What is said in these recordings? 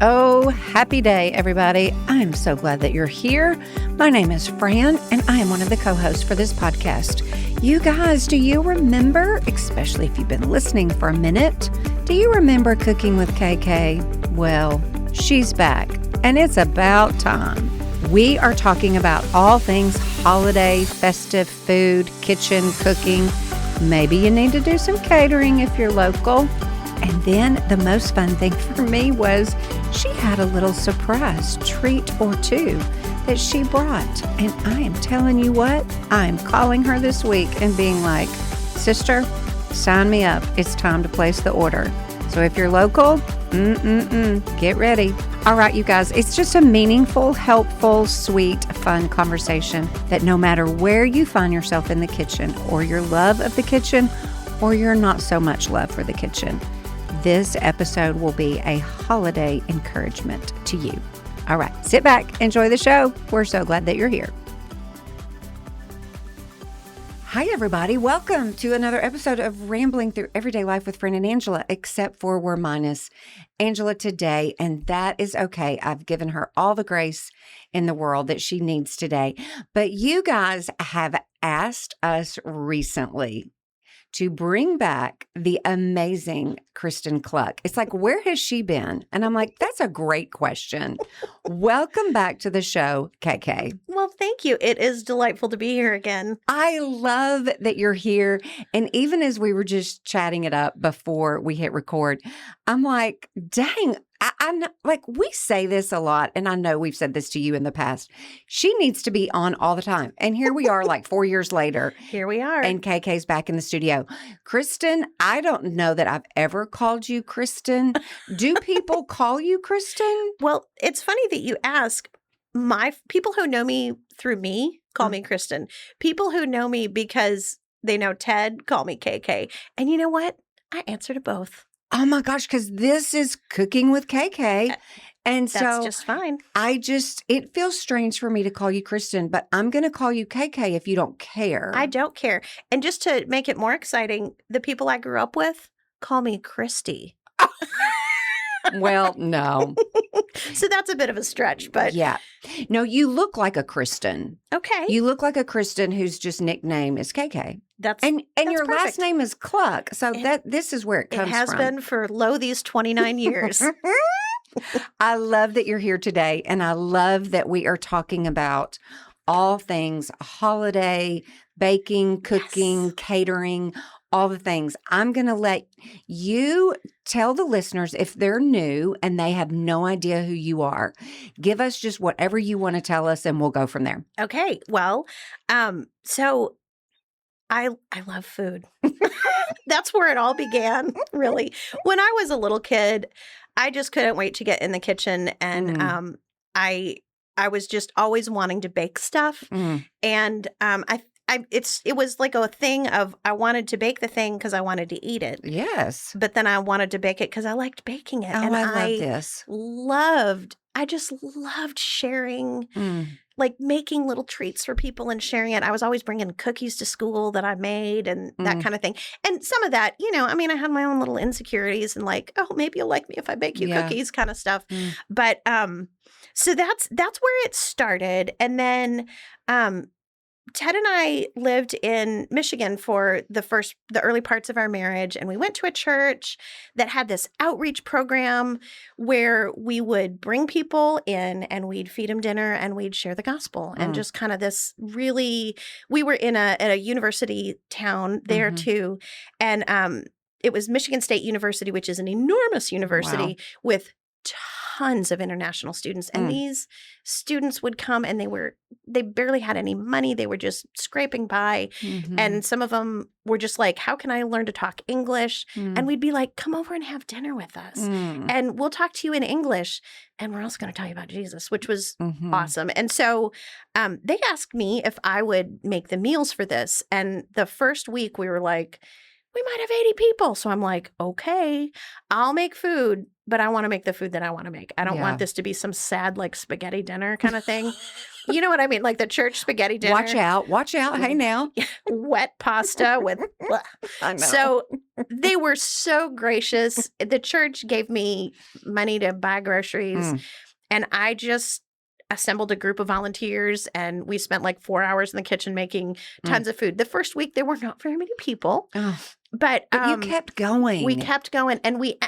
Oh, happy day, everybody. I'm so glad that you're here. My name is Fran, and I am one of the co-hosts for this podcast. You guys, do you remember, especially if you've been listening for a minute, do you remember Cooking with KK? Well, she's back, and it's about time. We are talking about all things holiday, festive food, kitchen, cooking. Maybe you need to do some catering if you're local. And then the most fun thing for me was she had a little surprise treat or two that she brought. And I am telling you what, I'm calling her this week and being like, sister, sign me up. It's time to place the order. So if you're local, get ready. All right, you guys, it's just a meaningful, helpful, sweet, fun conversation that no matter where you find yourself in the kitchen or your love of the kitchen or your not so much love for the kitchen, this episode will be a holiday encouragement to you. All right, sit back, enjoy the show. We're so glad that you're here. Hi, everybody. Welcome to another episode of Rambling Through Everyday Life with Fran and Angela, except for we're minus Angela today, and that is okay. I've given her all the grace in the world that she needs today. But you guys have asked us recently to bring back the amazing Kristen Cluck. It's like, where has she been? And I'm like, that's a great question. Welcome back to the show, KK. Well, thank you. It is delightful to be here again. I love that you're here. And even as we were just chatting it up before we hit record, I'm like, dang, I'm like, we say this a lot, and I know we've said this to you in the past. She needs to be on all the time. And here we are like 4 years later. Here we are. And KK's back in the studio. Kristen, I don't know that I've ever called you Kristen. Do people call you Kristen? Well, it's funny that you ask. My people who know me through me call me Kristen. People who know me because they know Ted call me KK. And you know what? I answer to both. Oh my gosh, because this is Cooking with KK. And so that's just fine. It feels strange for me to call you Kristen, but I'm going to call you KK if you don't care. I don't care. And just to make it more exciting, the people I grew up with call me Christy. Well, no. So that's a bit of a stretch, but yeah. No, you look like a Kristen. Okay. You look like a Kristen whose just nickname is KK. That's your perfect. Last name is Cluck. So this is where it comes from. It has been for these 29 years. I love that you're here today, and I love that we are talking about all things holiday, baking, cooking, catering, all the things. I'm going to let you tell the listeners if they're new and they have no idea who you are. Give us just whatever you want to tell us, and we'll go from there. Okay. Well, so I love food. That's where it all began, really. When I was a little kid, I just couldn't wait to get in the kitchen, and I was just always wanting to bake stuff, and it was like a thing of I wanted to bake the thing because I wanted to eat it. Yes, but then I wanted to bake it because I liked baking it. Oh, and I love this. I just loved sharing. Like making little treats for people and sharing it. I was always bringing cookies to school that I made and that kind of thing. And some of that, I had my own little insecurities and like, oh, maybe you'll like me if I bake you cookies kind of stuff. But so that's where it started. And then Ted and I lived in Michigan for the early parts of our marriage, and we went to a church that had this outreach program where we would bring people in and we'd feed them dinner and we'd share the gospel and just kind of this really, we were in a university town there too. And it was Michigan State University, which is an enormous university with tons of international students. And these students would come and they barely had any money. They were just scraping by. And some of them were just like, how can I learn to talk English? And we'd be like, come over and have dinner with us. And we'll talk to you in English. And we're also going to tell you about Jesus, which was awesome. And so they asked me if I would make the meals for this. And the first week we were like, we might have 80 people. So I'm like, okay, I'll make food, but I want to make the food that I want to make. I don't want this to be some sad, like spaghetti dinner kind of thing. You know what I mean? Like the church spaghetti dinner. Watch out. Hey now. Wet pasta with, I know. So They were so gracious. The church gave me money to buy groceries, and I just assembled a group of volunteers, and we spent like 4 hours in the kitchen making tons of food. The first week, there were not very many people. But you kept going. We kept going. And we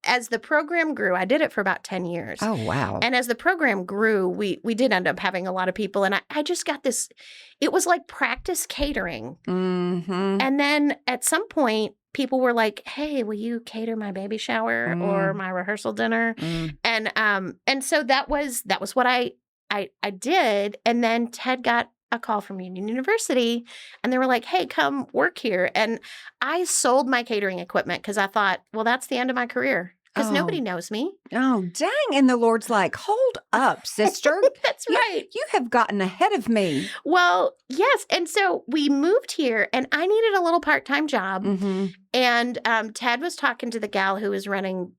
as the program grew, I did it for about 10 years. Oh, wow. And as the program grew, we did end up having a lot of people. And I just got this, it was like practice catering. Mm-hmm. And then at some point, people were like, "Hey, will you cater my baby shower or my rehearsal dinner?" And so that was what I did. And then Ted got a call from Union University, and they were like, "Hey, come work here." And I sold my catering equipment because I thought, well, that's the end of my career because nobody knows me. Oh, dang. And the Lord's like, hold up, sister. That's right. You have gotten ahead of me. Well, yes. And so we moved here, and I needed a little part-time job. Mm-hmm. And Ted was talking to the gal who was running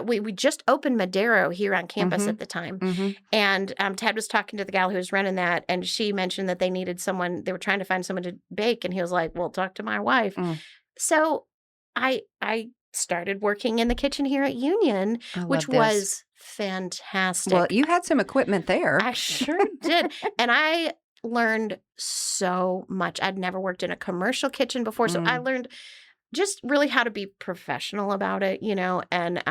we just opened Madero here on campus at the time. And Ted was talking to the gal who was running that, and she mentioned that they needed someone. They were trying to find someone to bake, and he was like, "Well, talk to my wife." So I started working in the kitchen here at Union, which was fantastic. Well, you had some equipment there. I sure did. And I learned so much. I'd never worked in a commercial kitchen before, so I learned just really how to be professional about it, and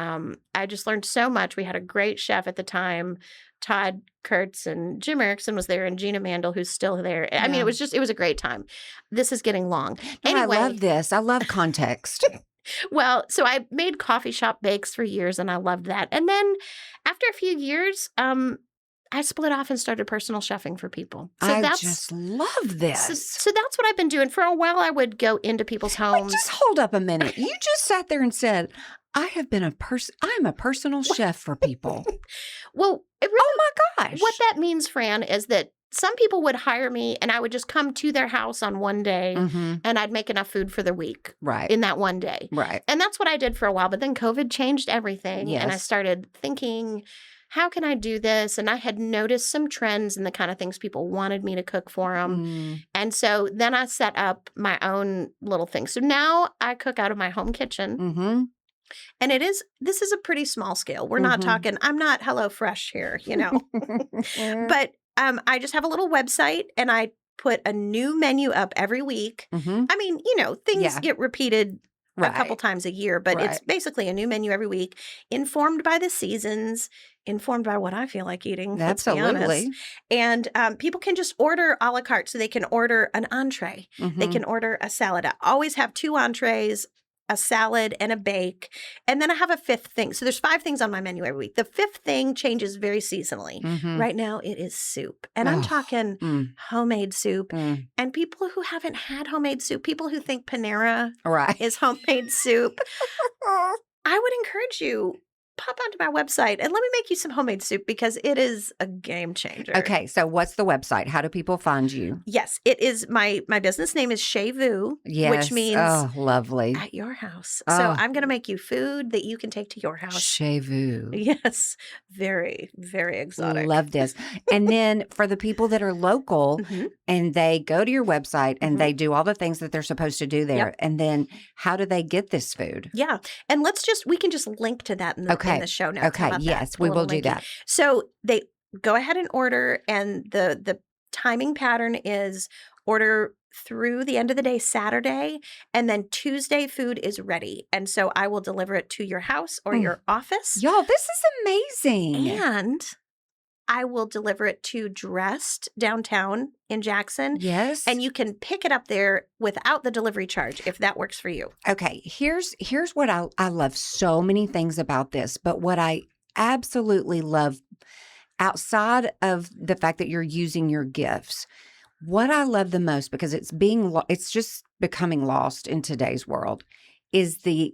I just learned so much. We had a great chef at the time, Todd Kurtz, and Jim Erickson was there, and Gina Mandel, who's still there. I mean, it was a great time. This is getting long. Anyway, I love this. I love context. Well, so I made coffee shop bakes for years, and I loved that. And then after a few years, I split off and started personal chefing for people. So I just love this. So that's what I've been doing. For a while, I would go into people's homes. Wait, just hold up a minute. You just sat there and said, I'm a personal chef for people. Well, oh my gosh. What that means, Fran, is that some people would hire me, and I would just come to their house on one day, and I'd make enough food for the week in that one day. Right. And that's what I did for a while. But then COVID changed everything, and I started thinking, how can I do this? And I had noticed some trends in the kind of things people wanted me to cook for them. And so then I set up my own little thing. So now I cook out of my home kitchen. And this is a pretty small scale. We're not talking, I'm not HelloFresh here, But I just have a little website, and I put a new menu up every week. I mean, things get repeated a couple times a year, but it's basically a new menu every week, informed by the seasons, informed by what I feel like eating. Absolutely. And people can just order a la carte. So they can order an entree. They can order a salad. I always have 2 entrees, a salad, and a bake. And then I have a 5th thing. So there's 5 things on my menu every week. The 5th thing changes very seasonally. Right now it is soup. And I'm talking homemade soup. And people who haven't had homemade soup, people who think Panera is homemade soup, I would encourage you, pop onto my website and let me make you some homemade soup because it is a game changer. Okay, so what's the website? How do people find you? Yes, it is my business name is Chez Vous, which means lovely at your house. So I'm going to make you food that you can take to your house. Chez Vous. Yes, very, very exotic. Love this. And then for the people that are local and they go to your website and they do all the things that they're supposed to do there, and then how do they get this food? Yeah, and we can just link to that in the show notes. Okay, yes, we will do that. So they go ahead and order, and the timing pattern is order through the end of the day Saturday, and then Tuesday food is ready. And so I will deliver it to your house or your office. Y'all, this is amazing. And I will deliver it to Dressed downtown in Jackson. Yes. And you can pick it up there without the delivery charge if that works for you. Okay, here's what I love so many things about this, but what I absolutely love outside of the fact that you're using your gifts, what I love the most, because it's just becoming lost in today's world, is the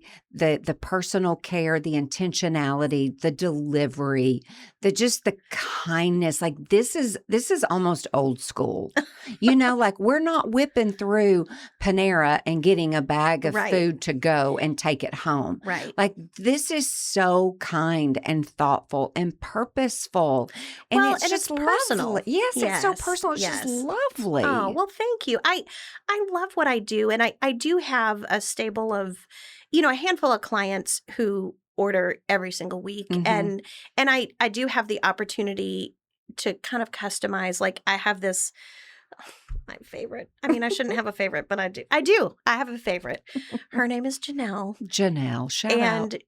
personal care, the intentionality, the delivery, the kindness. Like this is almost old school. Like we're not whipping through Panera and getting a bag of food to go and take it home. Right. Like this is so kind and thoughtful and purposeful. And Well, it's and just it's personal. lovely. Yes, it's so personal. It's just lovely. Oh, well, thank you. I love what I do. And I do have a stable of, a handful of clients who order every single week. Mm-hmm. And I do have the opportunity to kind of customize. Like I have this, my favorite. I mean, I shouldn't have a favorite, but I do. I have a favorite. Her name is Janelle. Janelle, shout out. And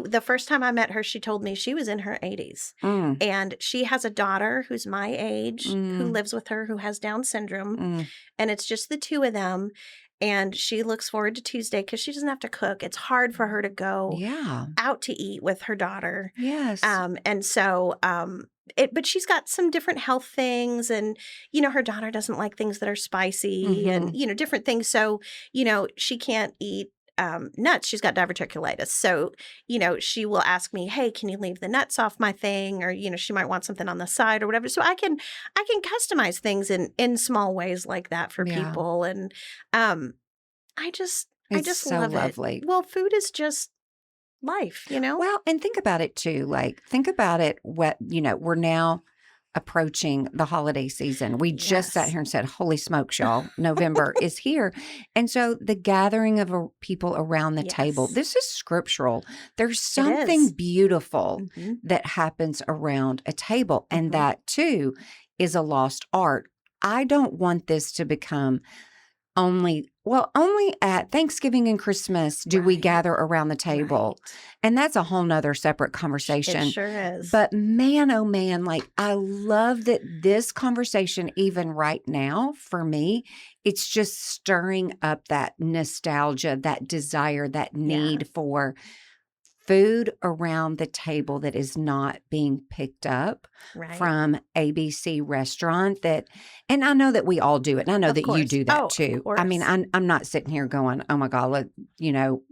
the first time I met her, she told me she was in her 80s. And she has a daughter who's my age, who lives with her, who has Down syndrome. And it's just the two of them. And she looks forward to Tuesday because she doesn't have to cook. It's hard for her to go out to eat with her daughter. Yes. And so, but she's got some different health things, and her daughter doesn't like things that are spicy, and different things. So she can't eat nuts. She's got diverticulitis. So, she will ask me, hey, can you leave the nuts off my thing? Or, she might want something on the side or whatever. So I can customize things in small ways like that for people. And I just so love lovely. it. Well, food is just life, Well, and think about it too. Like, think about it. We're now approaching the holiday season. We just sat here and said, holy smokes, y'all, November is here. And so the gathering of people around the table, this is scriptural. There's something beautiful that happens around a table. And that too is a lost art. I don't want this to become only at Thanksgiving and Christmas do we gather around the table. Right. And that's a whole nother separate conversation. It sure is. But man, oh man, like I love that this conversation, even right now for me, it's just stirring up that nostalgia, that desire, that need for food around the table that is not being picked up from ABC restaurant and I know that we all do it. And I know that you do that too. I mean, I'm not sitting here going, oh my God,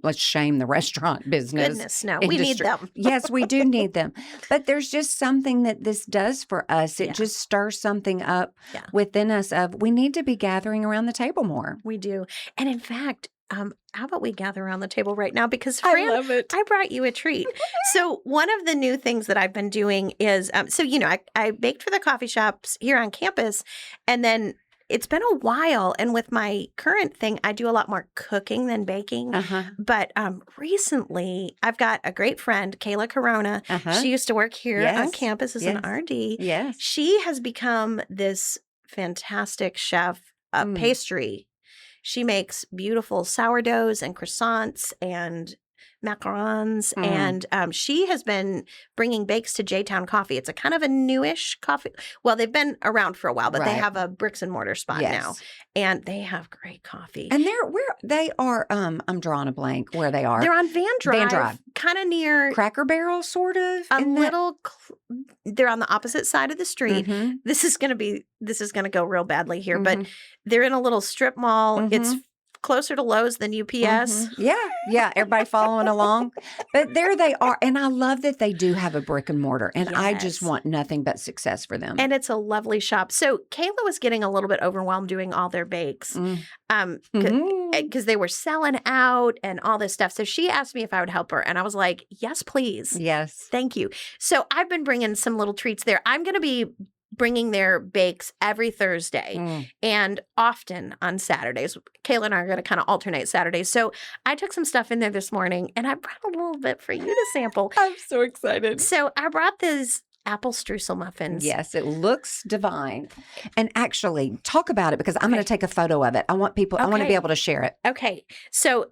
let's shame the restaurant business. Goodness, no, we need them. Yes, we do need them. But there's just something that this does for us. It just stirs something up within us of we need to be gathering around the table more. We do. And in fact, how about we gather around the table right now? Because Fran, I love it. I brought you a treat. So one of the new things that I've been doing is, I baked for the coffee shops here on campus, and then it's been a while. And with my current thing, I do a lot more cooking than baking. But recently, I've got a great friend, Kayla Corona. She used to work here on campus as an RD. Yes. She has become this fantastic chef, pastry. She makes beautiful sourdoughs and croissants and macarons. And she has been bringing bakes to J-Town Coffee. It's a kind of a newish coffee. Well, they've been around for a while, but they have a bricks and mortar spot now. And they have great coffee. And they are, I'm drawing a blank where they are. They're on Van Drive. Kind of near Cracker Barrel, sort of. They're on the opposite side of the street. This is going to go real badly here, but they're in a little strip mall. It's closer to Lowe's than UPS. Yeah. Everybody following along. But there they are. And I love that they do have a brick and mortar. And I just want nothing but success for them. And it's a lovely shop. So Kayla was getting a little bit overwhelmed doing all their bakes because they were selling out and all this stuff. So she asked me if I would help her. And I was like, yes, please. Yes. Thank you. So I've been bringing some little treats there. I'm going to be bringing their bakes every Thursday and often on Saturdays. Kayla and I are going to kind of alternate Saturdays. So I took some stuff in there this morning and I brought a little bit for you to sample. I'm so excited. So I brought these apple streusel muffins. Yes, it looks divine. And actually, talk about it because I'm going to take a photo of it. I want people, I want to be able to share it. Okay. So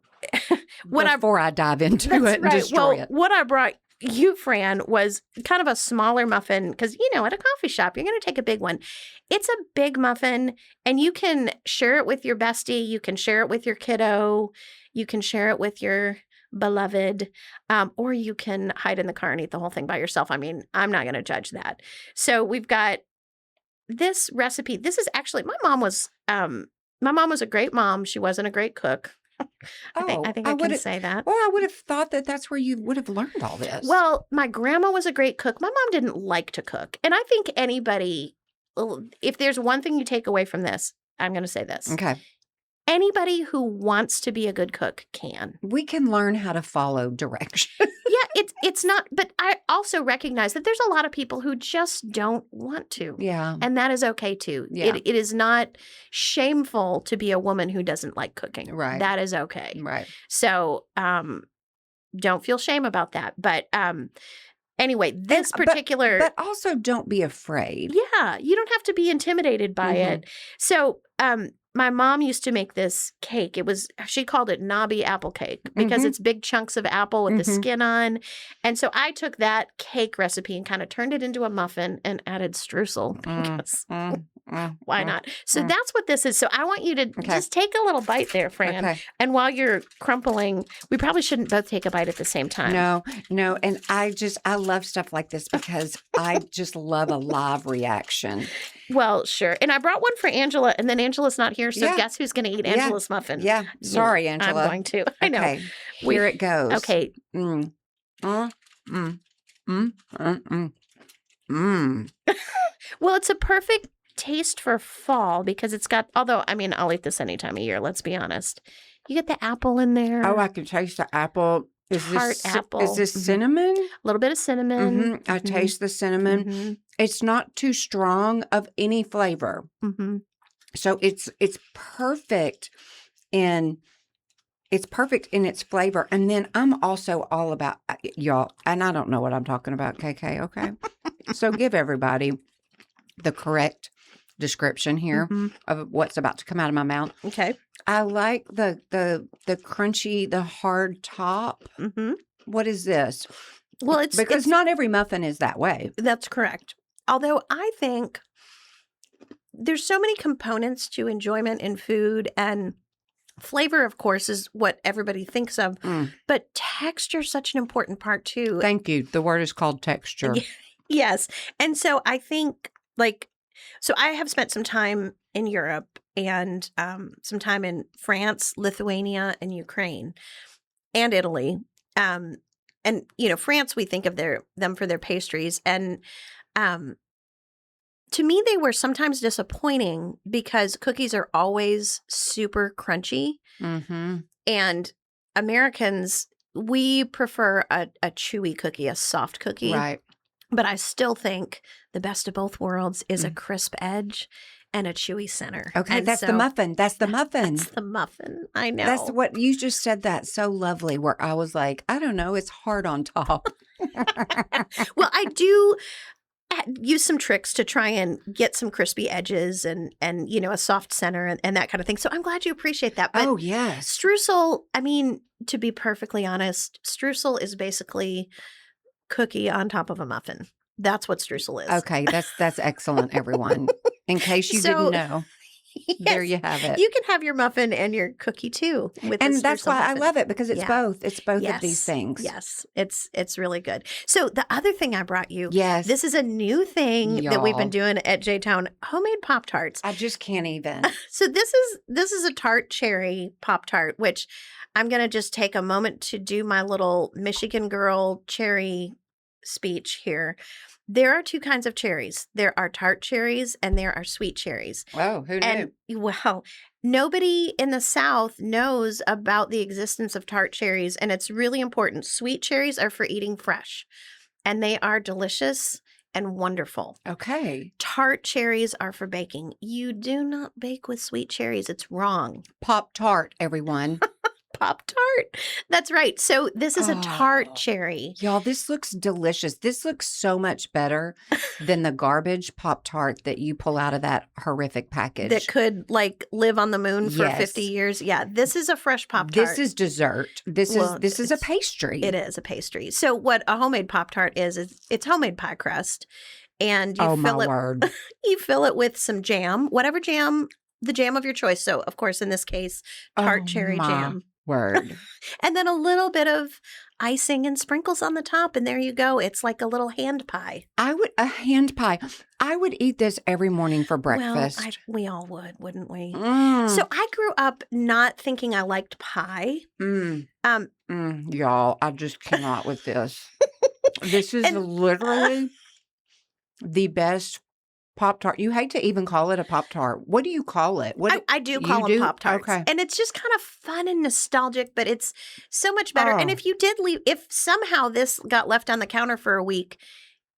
before I dive into it and destroy it. What I brought you, Fran, was kind of a smaller muffin because, at a coffee shop, you're going to take a big one. It's a big muffin, and you can share it with your bestie. You can share it with your kiddo. You can share it with your beloved, or you can hide in the car and eat the whole thing by yourself. I mean, I'm not going to judge that. So we've got this recipe. This is actually, my mom was a great mom. She wasn't a great cook. I think I can say that. Well, I would have thought that that's where you would have learned all this. Well, my grandma was a great cook. My mom didn't like to cook. And I think anybody, if there's one thing you take away from this, I'm going to say this. Okay. Anybody who wants to be a good cook can. We can learn how to follow directions. Yeah, it's not, but I also recognize that there's a lot of people who just don't want to. Yeah. And that is okay too. Yeah. It is not shameful to be a woman who doesn't like cooking. Right. That is okay. Right. So don't feel shame about that. But anyway, this particular. But also don't be afraid. Yeah, you don't have to be intimidated by it. So my mom used to make this cake. She called it knobby apple cake because it's big chunks of apple with the skin on. And so I took that cake recipe and kind of turned it into a muffin and added streusel because why not? So that's what this is. So I want you to just take a little bite there, Fran. Okay. And while you're crumpling, we probably shouldn't both take a bite at the same time. No. And I love stuff like this because I just love a live reaction. Well, sure. And I brought one for Angela, and then Angela's not here, so guess who's going to eat Angela's muffin? Yeah. Sorry, Angela. I'm going to. I know. Okay. Here it goes. Okay. Well, it's a perfect taste for fall because it's got, although, I mean, I'll eat this any time of year, let's be honest. You get the apple in there. Oh, I can taste the apple. Apple. Is this cinnamon? A little bit of cinnamon. I taste the cinnamon. It's not too strong of any flavor. So it's perfect in its flavor. And then I'm also all about y'all, and I don't know what I'm talking about, KK, okay? So give everybody the correct description here of what's about to come out of my mouth. Okay. I like the crunchy, the hard top. What is this? Well, it's because not every muffin is that way. That's correct. Although I think there's so many components to enjoyment in food, and flavor, of course, is what everybody thinks of. But texture is such an important part too. Thank you. The word is called texture. Yes. And so I think so I have spent some time in Europe and some time in France, Lithuania, and Ukraine, and Italy. And, France, we think of them for their pastries. And to me, they were sometimes disappointing because cookies are always super crunchy. And Americans, we prefer a chewy cookie, a soft cookie. Right. But I still think the best of both worlds is a crisp edge and a chewy center. Okay, and the muffin. That's the muffin. That's the muffin. I know. That's what you just said. That so lovely. Where I was like, I don't know, it's hard on top. Well, I do use some tricks to try and get some crispy edges and a soft center and that kind of thing. So I'm glad you appreciate that. But yes, streusel. I mean, to be perfectly honest, streusel is basically cookie on top of a muffin. That's what streusel is. Okay, that's excellent, everyone. In case you didn't know, there you have it. You can have your muffin and your cookie too. And that's why I love it because it's both. It's both of these things. Yes, it's really good. So the other thing I brought you, this is a new thing that we've been doing at J-Town, homemade Pop-Tarts. I just can't even. So this is a tart cherry Pop-Tart, which I'm going to just take a moment to do my little Michigan girl cherry speech here. There are two kinds of cherries. There are tart cherries and there are sweet cherries. Oh, who knew? And well, nobody in the South knows about the existence of tart cherries, and it's really important. Sweet cherries are for eating fresh, and they are delicious and wonderful. Okay. Tart cherries are for baking. You do not bake with sweet cherries. It's wrong. Pop-Tart, everyone. Pop-Tart. That's right. So this is a tart cherry. Y'all, this looks delicious. This looks so much better than the garbage Pop-Tart that you pull out of that horrific package. That could live on the moon for 50 years. Yeah, this is a fresh Pop-Tart. This is dessert. This is a pastry. It is a pastry. So what a homemade Pop-Tart is it's homemade pie crust. And you you fill it with some jam, whatever jam, the jam of your choice. So, of course, in this case, tart cherry jam. Word. And then a little bit of icing and sprinkles on the top, and there you go. It's like a little hand pie. A hand pie. I would eat this every morning for breakfast. Well, we all would, wouldn't we? Mm. So I grew up not thinking I liked pie. Y'all, I just cannot with this. This is literally the best Pop-Tart. You hate to even call it a Pop-Tart. What do you call it? I do call them Pop-Tarts. Okay. And it's just kind of fun and nostalgic, but it's so much better. And if somehow this got left on the counter for a week,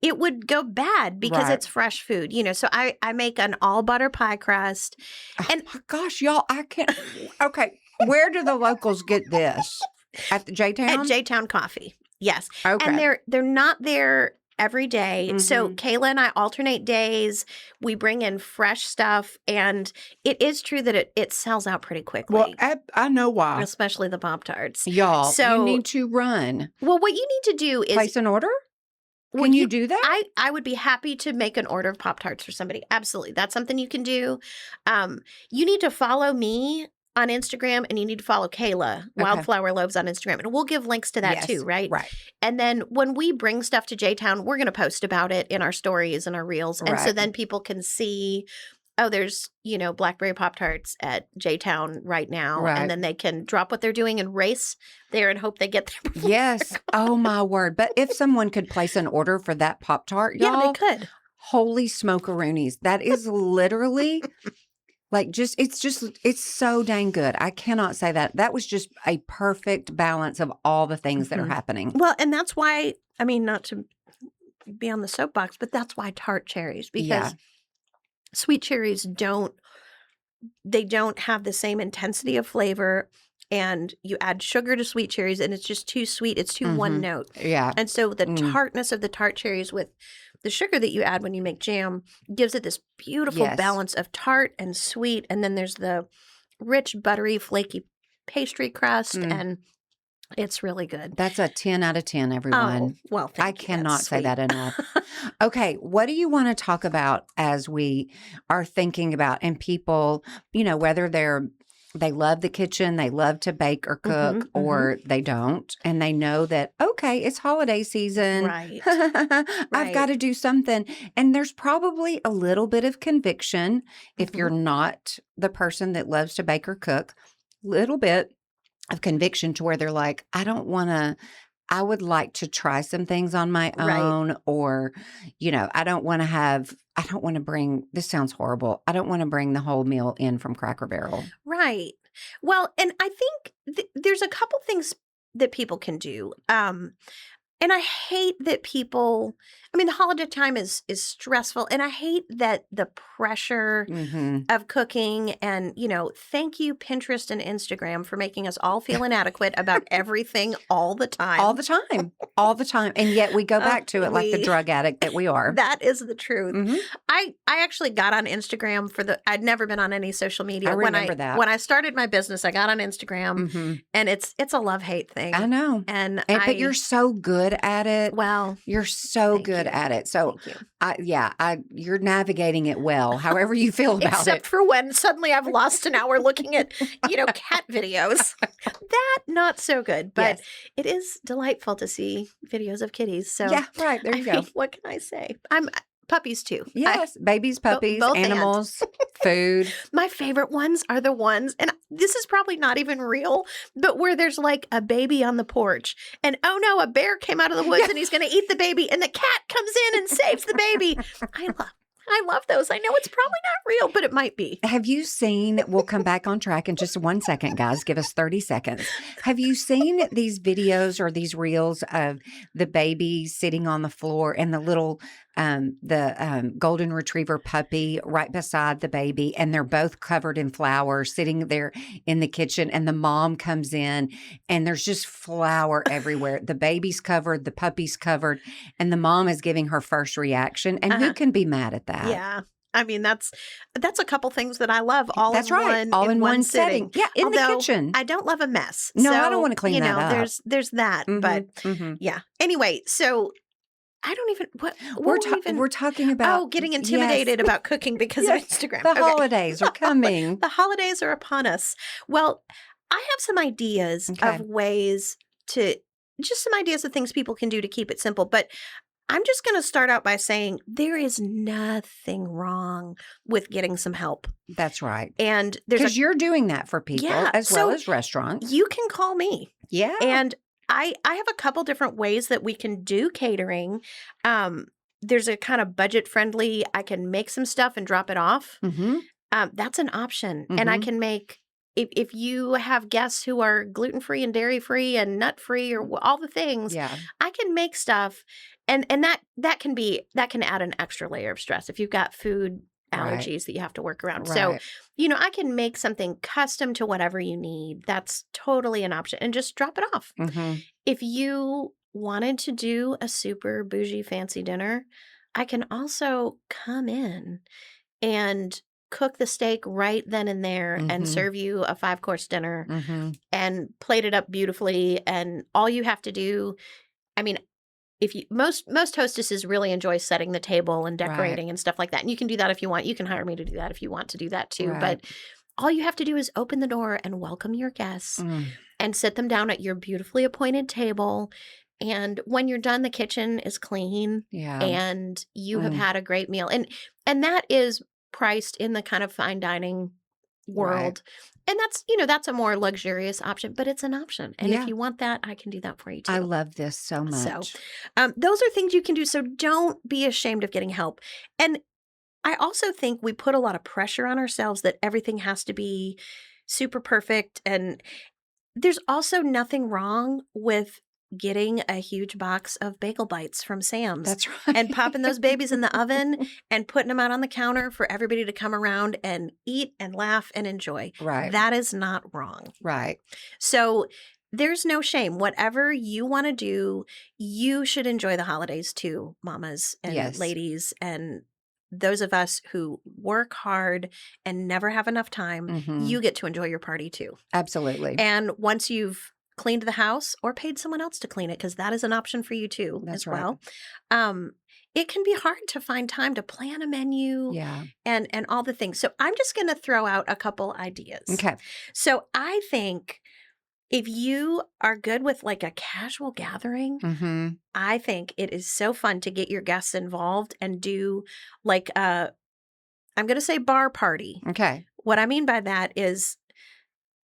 it would go bad because it's fresh food, So I make an all butter pie crust. And gosh, y'all, I can't. Okay. Where do the locals get this? At the J-Town? At J-Town Coffee. Yes. Okay. And they're not there every day. Mm-hmm. So Kayla and I alternate days. We bring in fresh stuff, and it is true that it sells out pretty quickly. Well, I know why. Especially the Pop-Tarts. Y'all, so, you need to run. Well, what you need to do is place an order? Can you do that? I would be happy to make an order of Pop-Tarts for somebody. Absolutely. That's something you can do. You need to follow me on Instagram, and you need to follow Kayla, Wildflower Loaves on Instagram. And we'll give links to that too, right? Right. And then when we bring stuff to J-Town, we're going to post about it in our stories and our reels. And so then people can see, oh, there's, Blackberry Pop-Tarts at J-Town right now. Right. And then they can drop what they're doing and race there and hope they get there before. Yes. Oh, my word. But if someone could place an order for that Pop-Tart, y'all. Yeah, they could. Holy smokeroonies. That is literally... it's so dang good. I cannot say that. That was just a perfect balance of all the things that are happening. Well, and that's why, not to be on the soapbox, but that's why tart cherries, because sweet cherries don't have the same intensity of flavor. And you add sugar to sweet cherries, and it's just too sweet. It's too one note. Yeah. And so the tartness of the tart cherries with the sugar that you add when you make jam gives it this beautiful balance of tart and sweet. And then there's the rich, buttery, flaky pastry crust, and it's really good. That's a 10 out of 10, everyone. Oh, well, thank you. I cannot say that enough. Okay, what do you want to talk about as we are thinking about, and people, whether they love the kitchen, they love to bake or cook, or they don't, and they know that, okay, it's holiday season. Right. I've got to do something. And there's probably a little bit of conviction if you're not the person that loves to bake or cook, little bit of conviction to where they're like, I would like to try some things on my own, or, I don't want to bring, this sounds horrible, I don't want to bring the whole meal in from Cracker Barrel. Right. Well, and I think there's a couple things that people can do. And I hate that people, the holiday time is stressful, and I hate that the pressure of cooking and, thank you Pinterest and Instagram for making us all feel inadequate about everything all the time. All the time. All the time. And yet we go back to it like the drug addict that we are. That is the truth. I actually got on Instagram I'd never been on any social media. I remember that. When I started my business, I got on Instagram, and it's a love-hate thing. I know. But you're so good at it. Well, you're so good at it. So, you're navigating it well, however you feel about Except for when suddenly I've lost an hour looking at, cat videos. That, not so good. But it is delightful to see videos of kitties. So, yeah, right. There you go. What can I say? Puppies too. Yes, babies, puppies, both animals, food. My favorite ones are the ones, and this is probably not even real, but where there's like a baby on the porch, and oh no, a bear came out of the woods and he's going to eat the baby, and the cat comes in and saves the baby. I love those. I know it's probably not real, but it might be. Have you seen, we'll come back on track in just 1 second, guys. Give us 30 seconds. Have you seen these videos or these reels of the baby sitting on the floor and the little, golden retriever puppy right beside the baby, and they're both covered in flour sitting there in the kitchen, and the mom comes in and there's just flour everywhere. The baby's covered, the puppy's covered, and the mom is giving her first reaction. And who can be mad at that? Yeah. That's a couple things that I love all in one setting. Yeah, in the kitchen. I don't love a mess. No, I don't want to clean that up. There's that. But yeah. Anyway, so I don't even we're talking about getting intimidated about cooking because of Instagram. The holidays are coming. The holidays are upon us. Well, I have some ideas Okay. of ways to just some ideas of things people can do to keep it simple. But I'm just going to start out by saying there is nothing wrong with getting some help. That's right. And there's Because you're doing that for people as well as restaurants. you can call me. Yeah. And I have a couple different ways that we can do catering. There's a kind of budget friendly, I can make some stuff and drop it off. Mm-hmm. That's an option. And I can make, if you have guests who are gluten-free and dairy-free and nut-free or all the things, Yeah. I can make stuff. And that can add an extra layer of stress if you've got food allergies that you have to work around. Right. So, I can make something custom to whatever you need. That's totally an option. And just drop it off. Mm-hmm. If you wanted to do a super bougie fancy dinner, I can also come in and cook the steak right then and there and serve you a 5-course dinner and plate it up beautifully. And all you have to do, I mean, if you most hostesses really enjoy setting the table and decorating and stuff like that. And you can do that if you want. You can hire me to do that if you want to do that too. Right. But all you have to do is open the door and welcome your guests and sit them down at your beautifully appointed table. And when you're done, the kitchen is clean and you have had a great meal. And that is priced in the kind of fine dining world. And that's a more luxurious option, but it's an option. And if you want that, I can do that for you too. I love this so much. So those are things you can do. So don't be ashamed of getting help. And I also think we put a lot of pressure on ourselves that everything has to be super perfect. And there's also nothing wrong with getting a huge box of bagel bites from Sam's. That's right. And popping those babies in the oven and putting them out on the counter for everybody to come around and eat and laugh and enjoy. Right. That is not wrong. Right. So there's no shame. Whatever you want to do, you should enjoy the holidays too, mamas and ladies and those of us who work hard and never have enough time. You get to enjoy your party too. Absolutely. And once you've cleaned the house or paid someone else to clean it, because that is an option for you too as well. It can be hard to find time to plan a menu and all the things. So I'm just going to throw out a couple ideas. Okay. So I think if you are good with like a casual gathering, I think it is so fun to get your guests involved and do like I'm going to say bar party. Okay. What I mean by that is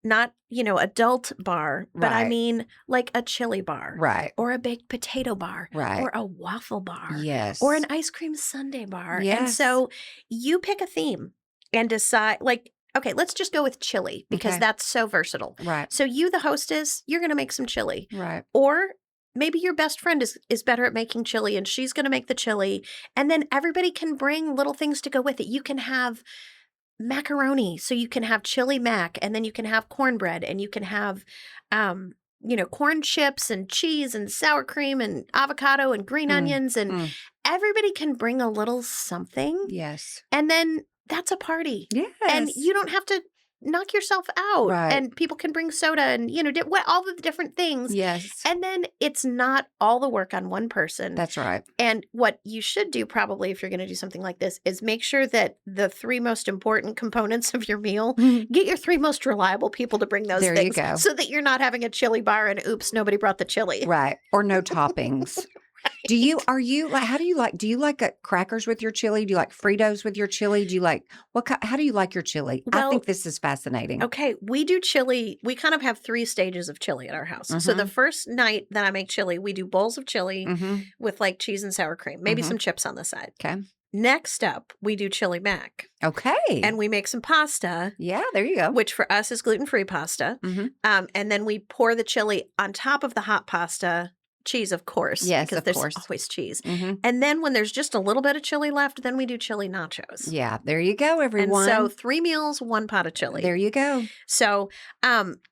not, adult bar, but I mean like a chili bar. Right. Or a baked potato bar. Right. Or a waffle bar. Yes. Or an ice cream sundae bar. Yes. And so you pick a theme and decide, like, okay, let's just go with chili because that's so versatile. Right. So you, the hostess, you're going to make some chili. Right. Or maybe your best friend is better at making chili and she's going to make the chili. And then everybody can bring little things to go with it. You can have macaroni, so you can have chili mac, and then you can have cornbread, and you can have corn chips and cheese and sour cream and avocado and green onions, and everybody can bring a little something. Yes. And then that's a party. Yes. And you don't have to knock yourself out. Right. And people can bring soda and, all the different things. Yes. And then it's not all the work on one person. That's right. And what you should do probably if you're going to do something like this is make sure that the 3 most important components of your meal, get your 3 most reliable people to bring those there things. You go. So that you're not having a chili bar and oops, nobody brought the chili. Right. Or no toppings. Do you like crackers with your chili? Do you like Fritos with your chili? Do you like, how do you like your chili? I think this is fascinating. Okay. We do chili. We kind of have 3 stages of chili at our house. So the first night that I make chili, we do bowls of chili with like cheese and sour cream, maybe some chips on the side. Okay. Next up, we do chili mac. Okay. And we make some pasta. Yeah, there you go. Which for us is gluten-free pasta. And then we pour the chili on top of the hot pasta. Cheese, of course. Yes, because there's always cheese. And then when there's just a little bit of chili left, then we do chili nachos. Yeah, there you go, everyone. And so 3 meals, 1 pot of chili. There you go. So,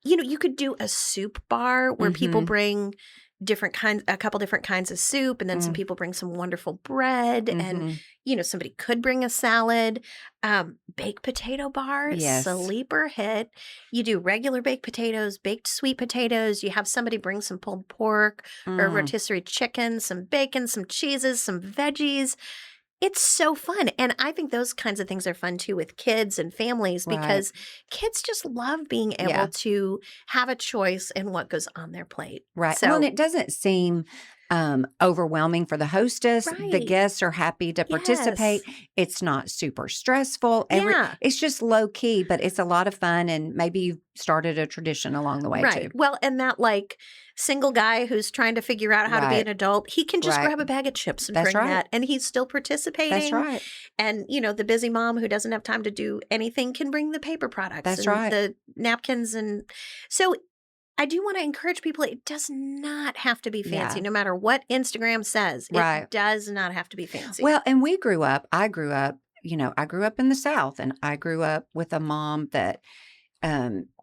you could do a soup bar where people bring a couple different kinds of soup, and then some people bring some wonderful bread, and somebody could bring a salad. Baked potato bar, sleeper hit. You do regular baked potatoes, baked sweet potatoes. You have somebody bring some pulled pork or rotisserie chicken, some bacon, some cheeses, some veggies. It's so fun. And I think those kinds of things are fun too with kids and families Right. because kids just love being able Yeah. to have a choice in what goes on their plate. Right. Well, and So, it doesn't seem overwhelming for the hostess. The right. guests are happy to participate. Yes. It's not super stressful. Yeah. It's just low key, but it's a lot of fun. And maybe you've started a tradition along the way Right. too. Well, and that like single guy who's trying to figure out how to be Right. an adult, he can just Right. grab a bag of chips and That's bring right. that, and he's still That's participating. right. And the busy mom who doesn't have time to do anything can bring the paper products That's and right. the napkins, and so I do want to encourage people. It does not have to be fancy, Yeah. no matter what Instagram says. Right. It does not have to be fancy. Well, and I grew up, I grew up in the South, and I grew up with a mom that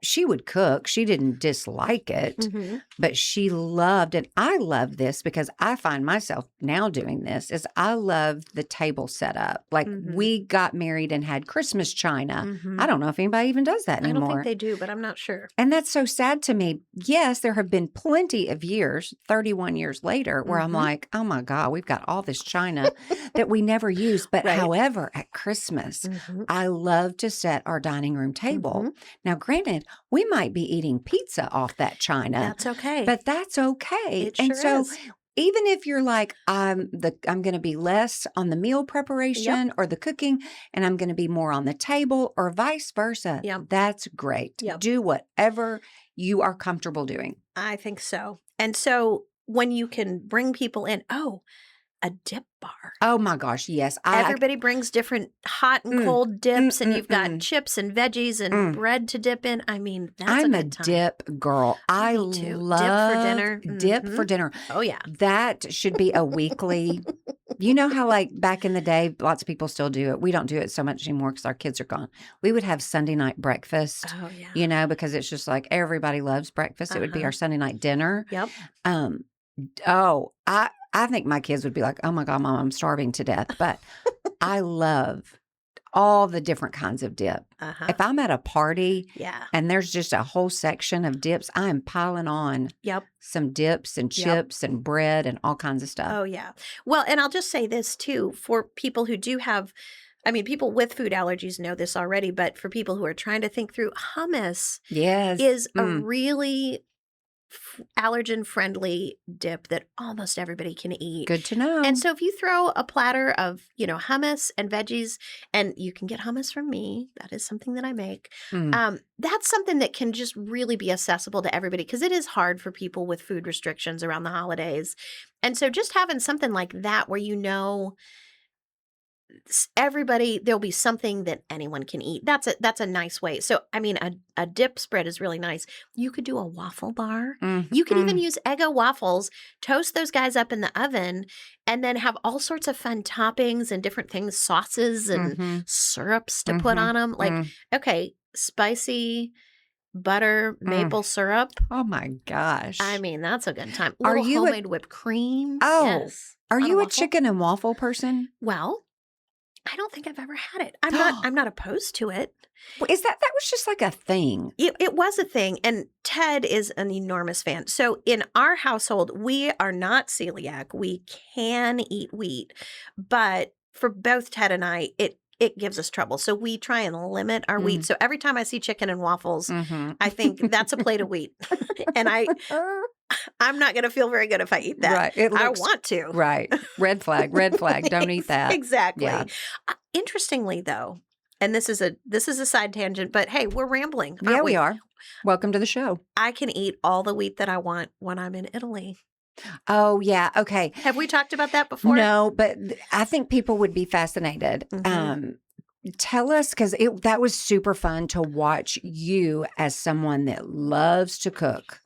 she would cook. She didn't dislike it, Mhm. but she loved, and I love this because I find myself now doing this, is I love the table setup. Like Mhm. we got married and had Christmas china. Mhm. I don't know if anybody even does that I don't think anymore. they do, but I'm not sure. And that's so sad to me. Yes, there have been plenty of years, 31 years later, where I'm Mhm. like, oh my God, we've got all this china that we never use. But Right. however, at Christmas, Mhm. I love to set our dining room table. Mhm. Now, granted, we might be eating pizza off that china, That's okay. but that's okay. It And sure so is. even if you're like, I'm going to be less on the meal preparation or the cooking, and I'm going to be more on the table, or vice versa, Yep. that's great. Yep. Do whatever you are comfortable doing. I think so. And so when you can bring people in, a dip bar. Oh my gosh, yes. Everybody brings different hot and cold dips, and you've got mm. chips and veggies and bread to dip in. I mean, that's I'm a a good time. dip girl. I Me too. love Dip for dinner. dip Mhm. for dinner. Oh, yeah. That should be a weekly. You know how like back in the day, lots of people still do it. We don't do it so much anymore because our kids are gone. We would have Sunday night breakfast, Oh, yeah. because it's just like everybody loves breakfast. It would be Uh-huh. our Sunday night dinner. Yep. I think my kids would be like, oh my God, Mom, I'm starving to death. But I love all the different kinds of dip. Uh-huh. If I'm at a party Yeah. and there's just a whole section of dips, I am piling on Yep. some dips and Yep. chips and bread and all kinds of stuff. Oh, yeah. Well, and I'll just say this too, for people who do have, people with food allergies know this already, but for people who are trying to think through, hummus Yes. is a really allergen-friendly dip that almost everybody can eat. Good to know. And so if you throw a platter of, hummus and veggies, and you can get hummus from me, that is something that I make. That's something that can just really be accessible to everybody because it is hard for people with food restrictions around the holidays. And so just having something like that where everybody, there'll be something that anyone can eat. That's a nice way. So, a dip spread is really nice. You could do a waffle bar. You could even use Eggo waffles, toast those guys up in the oven, and then have all sorts of fun toppings and different things, sauces and syrups to put on them. Like, okay, spicy butter maple syrup. Oh my gosh. That's a good time. Are Little you a- homemade whipped cream. Oh, Yes. Are On you a waffle. chicken and waffle person? Well, I don't think I've ever had it. I'm not opposed to it. Well, that was just like a thing? It was a thing, and Ted is an enormous fan. So in our household, we are not celiac. We can eat wheat, but for both Ted and I, it gives us trouble. So we try and limit our wheat. So every time I see chicken and waffles, I think that's a plate of wheat, and I'm not going to feel very good if I eat that. Right. I want to. Right. Red flag. Don't eat that. Exactly. Yeah. Interestingly, though, and this is a side tangent, but hey, we're rambling. Yeah, aren't we are. Welcome to the show. I can eat all the wheat that I want when I'm in Italy. Oh, yeah. Okay. Have we talked about that before? No, but I think people would be fascinated. Tell us, because that was super fun to watch you as someone that loves to cook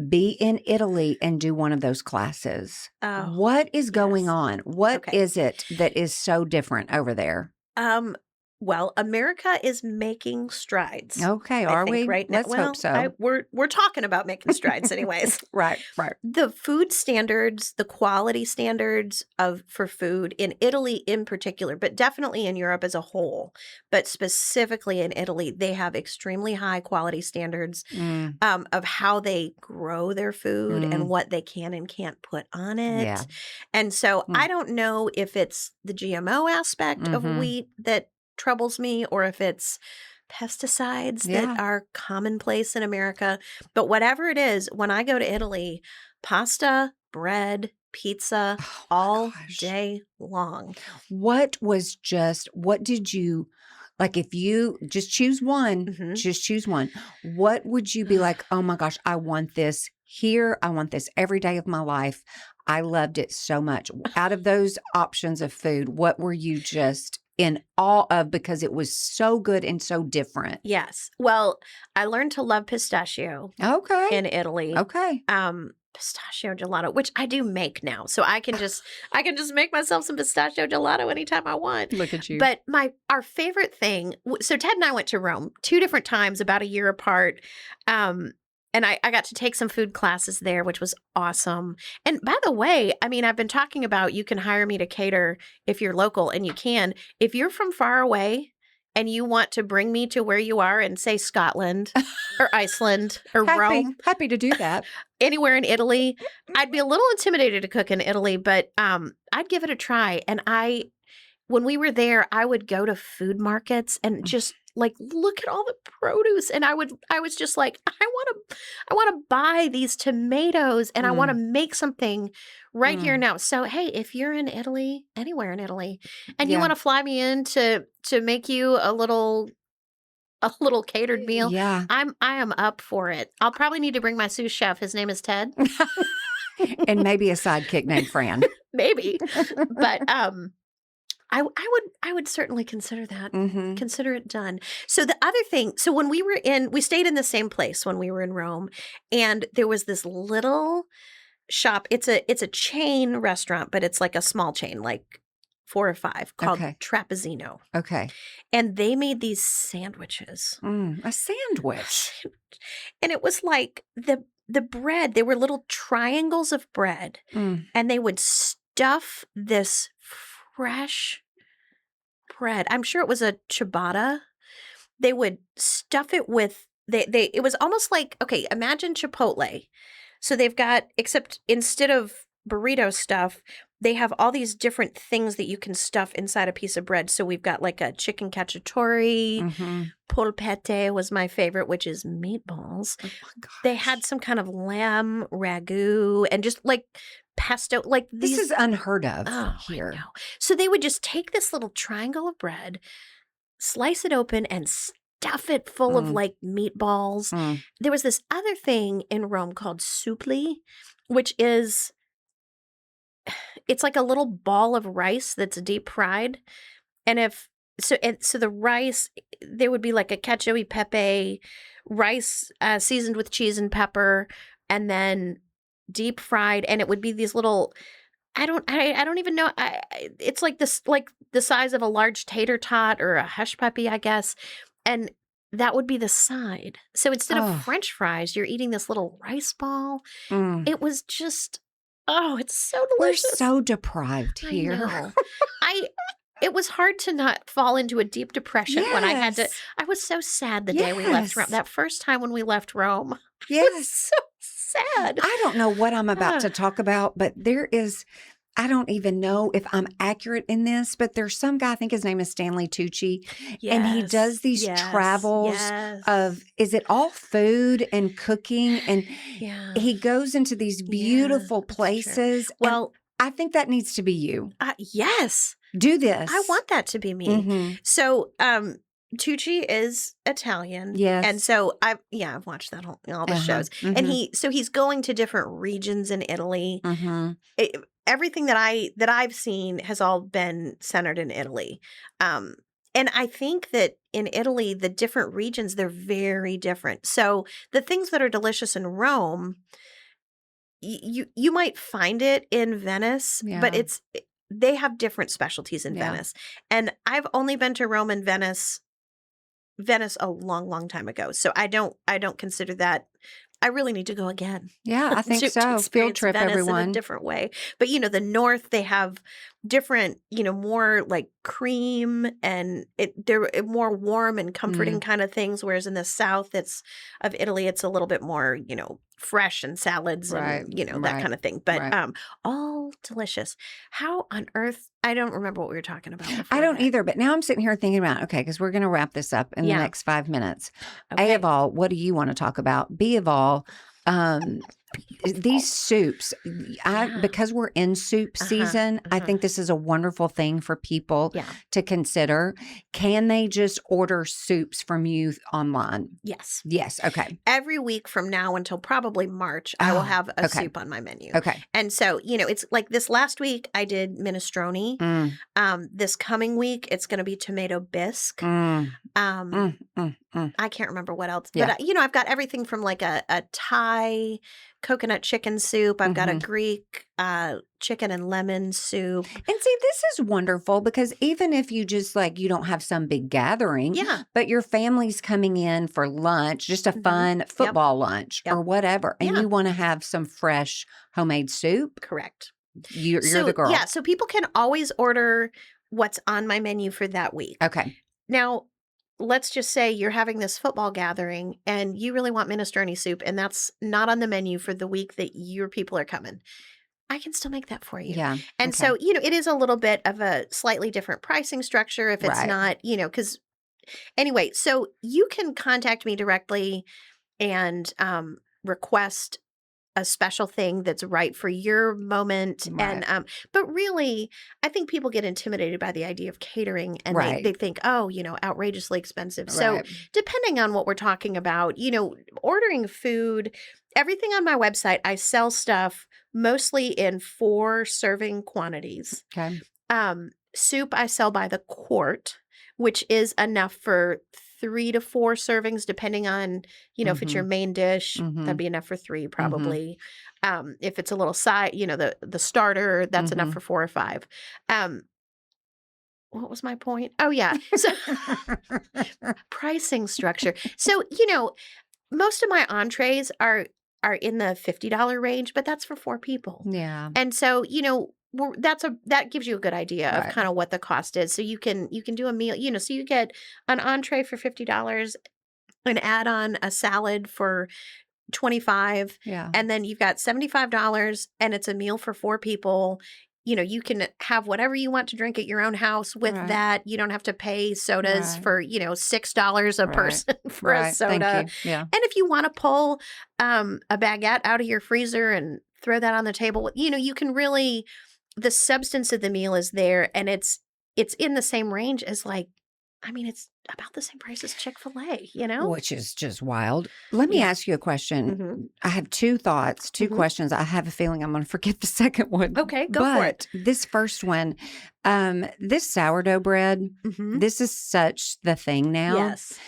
be in Italy and do one of those classes. Oh, what is going yes. on? What Okay. is it that is so different over there? Well, America is making strides. Okay, I are think we? right now. Let's Well, hope so. we're talking about making strides, anyways. Right. The food standards, the quality standards for food in Italy in particular, but definitely in Europe as a whole, but specifically in Italy, they have extremely high quality standards Mm, of how they grow their food and what they can and can't put on it. yeah. And so Mm. I don't know if it's the GMO aspect of Mhm. wheat that troubles me or if it's pesticides Yeah. that are commonplace in America. But whatever it is, when I go to Italy, pasta, bread, pizza, Oh my all gosh. day long. What did you like if you just choose one, Mhm. just choose one. What would you be like, "Oh my gosh, I want this here. I want this every day of my life. I loved it so much." Out of those options of food, what were you just in awe of because it was so good and so different? Yes. Well, I learned to love pistachio Okay. in Italy. Okay. Pistachio gelato, which I do make now. So I can just make myself some pistachio gelato anytime I want. Look at you. But our favorite thing, so Ted and I went to Rome 2 different times about a year apart. And I got to take some food classes there, which was awesome. And by the way, I mean, I've been talking about you can hire me to cater if you're local, and you can. If you're from far away and you want to bring me to where you are in, say, Scotland or Iceland or Rome, Happy to do that. anywhere in Italy, I'd be a little intimidated to cook in Italy, but I'd give it a try. And when we were there, I would go to food markets and just like look at all the produce, and I was just like, I want to buy these tomatoes, and I want to make something right here now. So hey, if you're in Italy, anywhere in Italy, and you want to fly me in to make you a little catered meal, Yeah. I am up for it. I'll probably need to bring my sous chef. His name is Ted. And maybe a sidekick named Fran. Maybe. But I would certainly consider that. Mm-hmm. Consider it done. So the other thing, so when we stayed in the same place when we were in Rome, and there was this little shop. It's a chain restaurant, but it's like a small chain, like 4 or 5, called Trapezzino. Okay. And they made these sandwiches. A sandwich. And it was like the bread, they were little triangles of bread, and they would stuff this fresh bread. I'm sure it was a ciabatta. They would stuff it with it was almost like, okay, imagine Chipotle. So they've got, except instead of burrito stuff, they have all these different things that you can stuff inside a piece of bread. So we've got like a chicken cacciatore, polpette was my favorite, which is meatballs. Oh my gosh. They had some kind of lamb ragu and just like pesto, like This is unheard of here. I know. So they would just take this little triangle of bread, slice it open, and stuff it full of like meatballs. There was this other thing in Rome called supli, which is, it's like a little ball of rice that's deep fried. And so the rice, there would be like a cacio e pepe rice seasoned with cheese and pepper, and then deep fried, and it would be these little, I don't even know, it's like this, like the size of a large tater tot or a hush puppy, I guess, and that would be the side. So instead of French fries, you're eating this little rice ball. It was just, it's so delicious. We're so deprived here. I know. It was hard to not fall into a deep depression when I had to. I was so sad the day we left Rome. That first time when we left Rome. Yes. I was so sad. I don't know what I'm about to talk about, but I don't even know if I'm accurate in this, but there's some guy, I think his name is Stanley Tucci, and he does these travels of, is it all food and cooking? And he goes into these beautiful places. Well, I think that needs to be you. Yes. Do this. I want that to be me. So, Tucci is Italian. Yes. And so I've watched all the shows. And he's going to different regions in Italy. Everything that I've seen has all been centered in Italy. And I think that in Italy, the different regions, they're very different. So the things that are delicious in Rome, you might find it in Venice, but they have different specialties in Yeah. Venice. And I've only been to Rome and Venice a long, long time ago. So I don't consider that. I really need to go again. Yeah, I think to so. Field experience trip, Venice in everyone. a different way. But the north, they have different, more like cream, and they're more warm and comforting kind of things. Whereas in the south, of Italy, it's a little bit more, fresh and salads and that kind of thing. But all delicious. How on earth? I don't remember what we were talking about before I don't that. either, but now I'm sitting here thinking about, okay, because we're going to wrap this up in the next 5 minutes. Okay. A of all, what do you want to talk about? B of all, these soups, because we're in soup season, I think this is a wonderful thing for people to consider. Can they just order soups from you online? Yes. Yes. Okay. Every week from now until probably March, I will have a soup on my menu. Okay. And so, it's like this last week I did minestrone. This coming week, it's going to be tomato bisque. I can't remember what else. Yeah. But, I've got everything from like a Thai coconut chicken soup. I've got a Greek chicken and lemon soup. And see, this is wonderful because even if you just you don't have some big gathering, but your family's coming in for lunch, just a fun football lunch or whatever, and you want to have some fresh homemade soup. Correct. You're the girl. Yeah. So people can always order what's on my menu for that week. Okay. Now, let's just say you're having this football gathering and you really want minestrone soup, and that's not on the menu for the week that your people are coming. I can still make that for you. Yeah. And so, it is a little bit of a slightly different pricing structure if it's not, because anyway, so you can contact me directly and request a special thing that's right for your moment. Right. And but really, I think people get intimidated by the idea of catering, and they think, oh, outrageously expensive. So depending on what we're talking about, ordering food, everything on my website, I sell stuff mostly in 4 serving quantities. Okay. Soup I sell by the quart, which is enough for 3 to 4 servings, depending on, if it's your main dish, that'd be enough for 3 probably. If it's a little side, the starter, that's enough for 4 or 5. What was my point? Oh, yeah. So pricing structure. So, most of my entrees are in the $50 range, but that's for 4 people. Yeah. And so, that gives you a good idea of kind of what the cost is. So you can do a meal, so you get an entree for $50, an add-on, a salad for $25, and then you've got $75, and it's a meal for 4 people. You can have whatever you want to drink at your own house with that. You don't have to pay sodas for, $6 a person for a soda. Thank you. Yeah. And if you want to pull a baguette out of your freezer and throw that on the table, you can really, the substance of the meal is there, and it's in the same range as it's about the same price as Chick-fil-A, Which is just wild. Let me ask you a question. I have 2 thoughts, 2 questions. I have a feeling I'm going to forget the second one. Okay, go for it. This first one, this sourdough bread, this is such the thing now. Yes.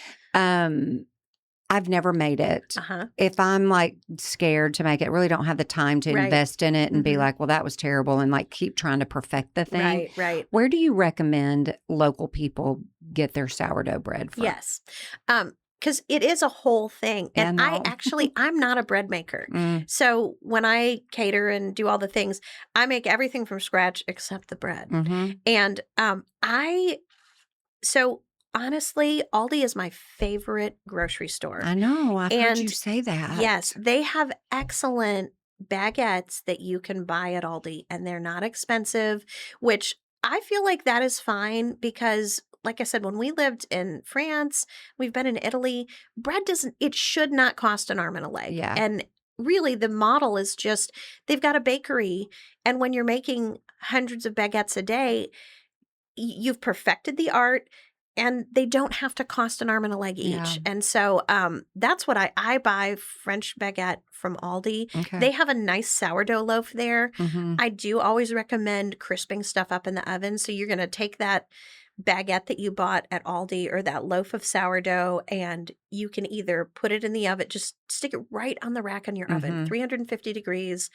I've never made it. If I'm scared to make it, really don't have the time to invest in it and be like, well, that was terrible, and keep trying to perfect the thing. Right. Where do you recommend local people get their sourdough bread from? Yes. Because it is a whole thing. And I'm not a bread maker. So when I cater and do all the things, I make everything from scratch except the bread. And honestly, Aldi is my favorite grocery store. I know. I've heard you say that. Yes. They have excellent baguettes that you can buy at Aldi, and they're not expensive, which I feel like that is fine because, like I said, when we lived in France, we've been in Italy, it should not cost an arm and a leg. Yeah. And really the model is just, they've got a bakery, and when you're making hundreds of baguettes a day, you've perfected the art, and they don't have to cost an arm and a leg each. Yeah. And so that's what I buy French baguette from Aldi. Okay. They have a nice sourdough loaf there. I do always recommend crisping stuff up in the oven. So you're going to take that baguette that you bought at Aldi or that loaf of sourdough, and you can either put it in the oven, just stick it right on the rack in your oven, 350 degrees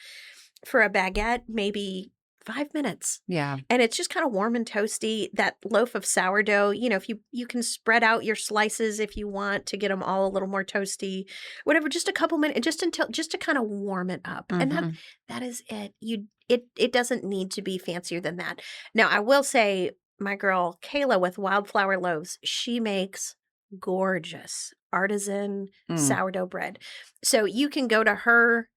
for a baguette, maybe 5 minutes. Yeah. And it's just kind of warm and toasty. That loaf of sourdough, if you can spread out your slices if you want to get them all a little more toasty, whatever, just a couple minutes, just to kind of warm it up. And that is it. It doesn't need to be fancier than that. Now, I will say my girl Kayla with Wildflower Loaves, she makes gorgeous artisan sourdough bread. So you can go to her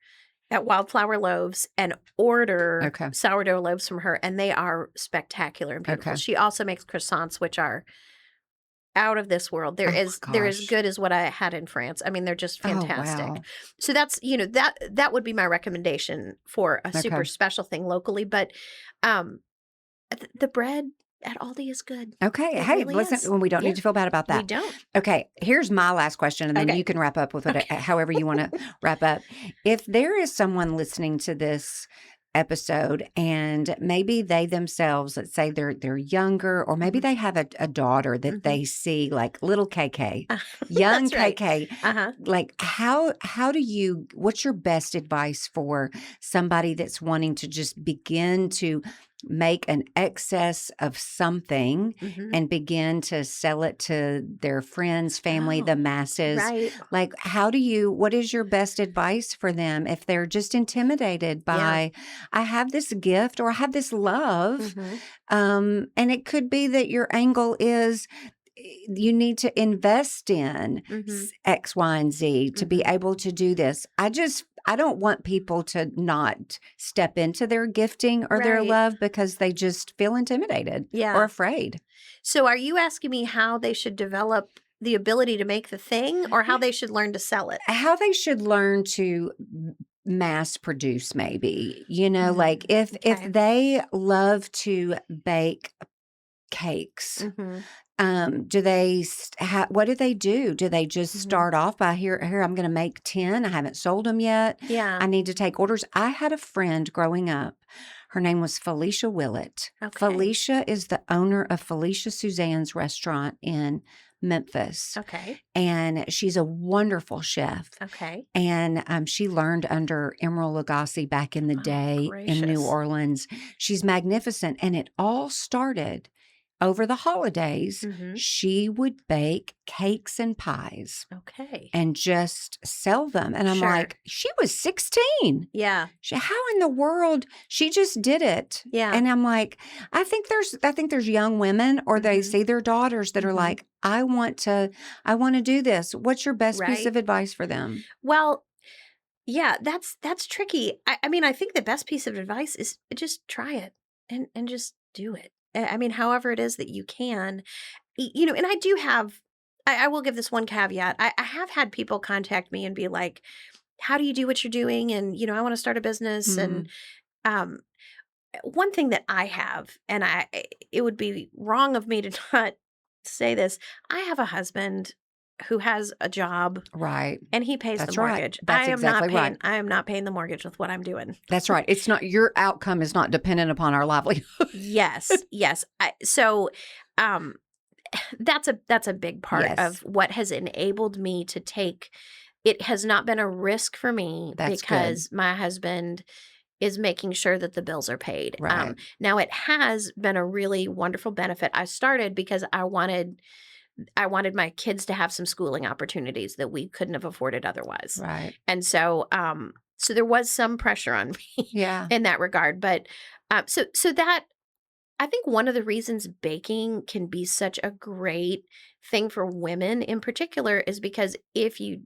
at Wildflower Loaves and order sourdough loaves from her, and they are spectacular and beautiful. She also makes croissants, which are out of this world. They're as good as what I had in France. I mean, they're just fantastic. Oh, wow. So that's, that would be my recommendation for a super special thing locally. But the bread at Aldi is good. Okay. It Hey, really listen, is. we don't need to feel bad about that. We don't. Okay. Here's my last question, and then you can wrap up with it however you want to wrap up. If there is someone listening to this episode and maybe they themselves, let's say they're younger, or maybe they have a daughter that they see like little KK, young KK, like what's your best advice for somebody that's wanting to just begin to make an excess of something and begin to sell it to their friends, family, the masses? Right. Like, what is your best advice for them if they're just intimidated by, I have this gift or I have this love, and it could be that your angle is you need to invest in X, Y, and Z to be able to do this. I don't want people to not step into their gifting or their love because they just feel intimidated or afraid. So are you asking me how they should develop the ability to make the thing, or how they should learn to sell it? How they should learn to mass produce, maybe, like if they love to bake cakes, what do they do? Do they just start off by here, I'm going to make 10. I haven't sold them yet. Yeah. I need to take orders. I had a friend growing up. Her name was Felicia Willett. Okay. Felicia is the owner of Felicia Suzanne's restaurant in Memphis. Okay. And she's a wonderful chef. Okay. And she learned under Emeril Lagasse back in the day in New Orleans. She's magnificent. And it all started over the holidays. She would bake cakes and pies. Okay. And just sell them. And I'm like, she was 16. Yeah. How in the world? She just did it. Yeah. And I'm like, I think there's young women, or they see their daughters that are like, I want to do this. What's your best piece of advice for them? Well, yeah, that's tricky. I mean, I think the best piece of advice is just try it and just do it. I mean, however it is that you can, and I do have, I will give this one caveat. I have had people contact me and be like, how do you do what you're doing? And, I want to start a business. And one thing that I have, and it would be wrong of me to not say this, I have a husband who has a job. Right. And he pays the mortgage. That's exactly right. I am not paying the mortgage with what I'm doing. That's right. It's not, your outcome is not dependent upon our livelihood. Yes. That's a big part of what has enabled me to take. It has not been a risk for me because my husband is making sure that the bills are paid. Right. Now it has been a really wonderful benefit. I started because I wanted my kids to have some schooling opportunities that we couldn't have afforded otherwise. Right. And so, so there was some pressure on me in that regard. But, so that, I think one of the reasons baking can be such a great thing for women in particular is because if you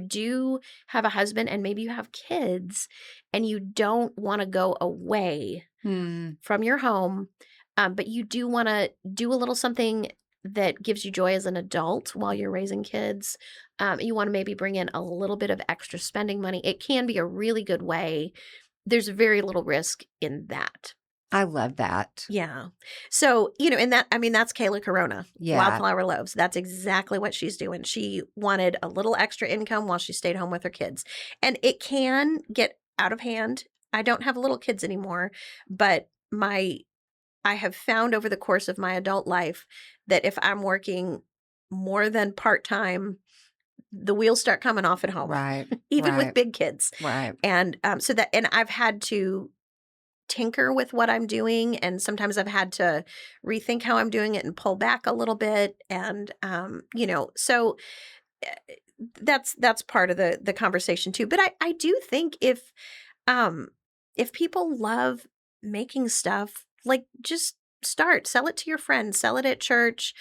do have a husband and maybe you have kids and you don't want to go away from your home, but you do want to do a little something that gives you joy as an adult while you're raising kids, you want to maybe bring in a little bit of extra spending money. It can be a really good way. There's very little risk in that. I love that. Yeah. So, and that's Kayla Corona, Yeah. Wildflower Loaves. That's exactly what she's doing. She wanted a little extra income while she stayed home with her kids. And it can get out of hand. I don't have little kids anymore, but I have found over the course of my adult life that if I'm working more than part-time, the wheels start coming off at home. Right. Even with big kids. Right. And and I've had to tinker with what I'm doing, and sometimes I've had to rethink how I'm doing it and pull back a little bit, and so that's part of the conversation too. But I do think if people love making stuff, like, just sell it to your friends, sell it at church.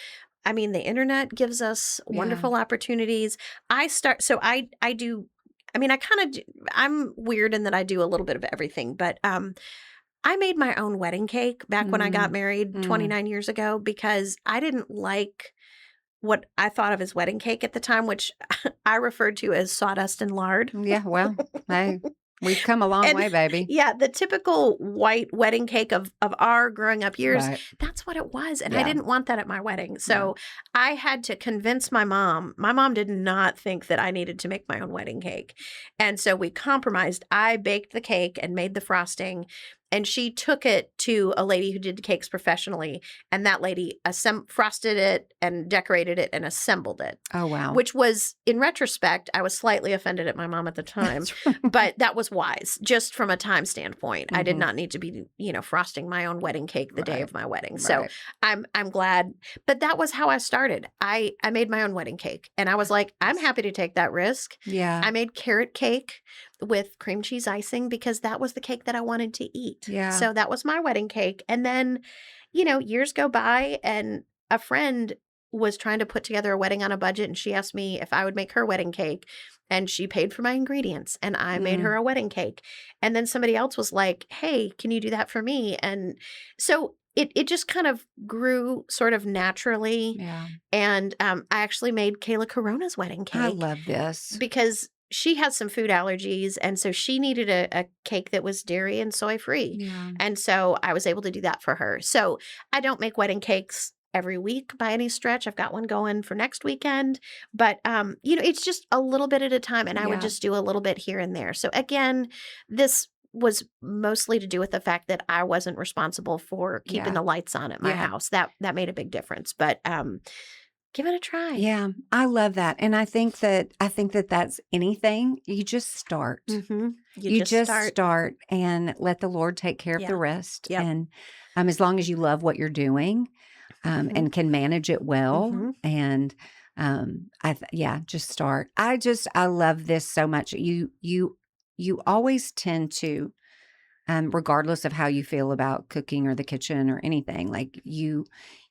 I mean, the internet gives us wonderful opportunities. I do. I mean, I'm weird in that I do a little bit of everything, but I made my own wedding cake back when I got married 29 years ago, because I didn't like what I thought of as wedding cake at the time, which I referred to as sawdust and lard. Yeah, well, hey, we've come a long way, baby. Yeah, the typical white wedding cake of our growing up years, Right. that's what it was. And I didn't want that at my wedding. So I had to convince my mom. My mom did not think that I needed to make my own wedding cake. And so we compromised. I baked the cake and made the frosting. And she took it to a lady who did the cakes professionally. And that lady frosted it and decorated it and assembled it. Oh, wow. Which was, in retrospect, I was slightly offended at my mom at the time. But that was wise, just from a time standpoint. I did not need to be, frosting my own wedding cake the day of my wedding. So I'm glad. But that was how I started. I made my own wedding cake. And I was like, I'm happy to take that risk. Yeah. I made carrot cake with cream cheese icing because that was the cake that I wanted to eat. Yeah. So that was my wedding cake. And then, years go by, and a friend was trying to put together a wedding on a budget, and she asked me if I would make her wedding cake, and she paid for my ingredients, and I made her a wedding cake. And then somebody else was like, hey, can you do that for me? And so it just kind of grew sort of naturally. Yeah. And I actually made Kayla Corona's wedding cake. I love this. Because she has some food allergies, and so she needed a cake that was dairy and soy free. Yeah. And so I was able to do that for her. So I don't make wedding cakes every week by any stretch. I've got one going for next weekend, but it's just a little bit at a time, and I would just do a little bit here and there. So again, this was mostly to do with the fact that I wasn't responsible for keeping the lights on at my house. That made a big difference, but give it a try. Yeah, I love that. And I think that that's anything. You just start. Mm-hmm. You just start and let the Lord take care of the rest. Yep. And as long as you love what you're doing and can manage it well, and just start. I love this so much. You always tend to, regardless of how you feel about cooking or the kitchen or anything, like you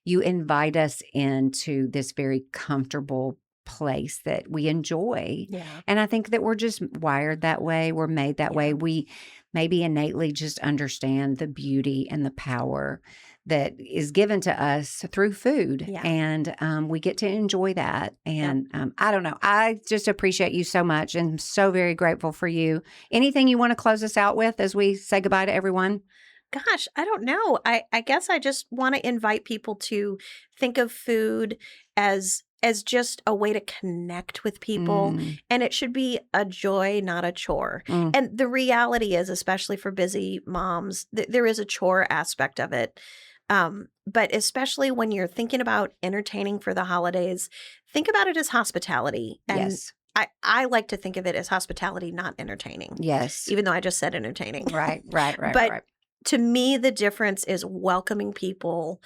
invite us into this very comfortable place that we enjoy. Yeah. And I think that we're just wired that way. We're made that way. We maybe innately just understand the beauty and the power that is given to us through food. Yeah. And we get to enjoy that. And I don't know. I just appreciate you so much and I'm so very grateful for you. Anything you want to close us out with as we say goodbye to everyone? Gosh, I don't know. I guess I just want to invite people to think of food as just a way to connect with people. And it should be a joy, not a chore. And the reality is, especially for busy moms, there is a chore aspect of it. But especially when you're thinking about entertaining for the holidays, think about it as hospitality. And Yes. I like to think of it as hospitality, not entertaining. Yes. Even though I just said entertaining. Right. But to me, the difference is welcoming people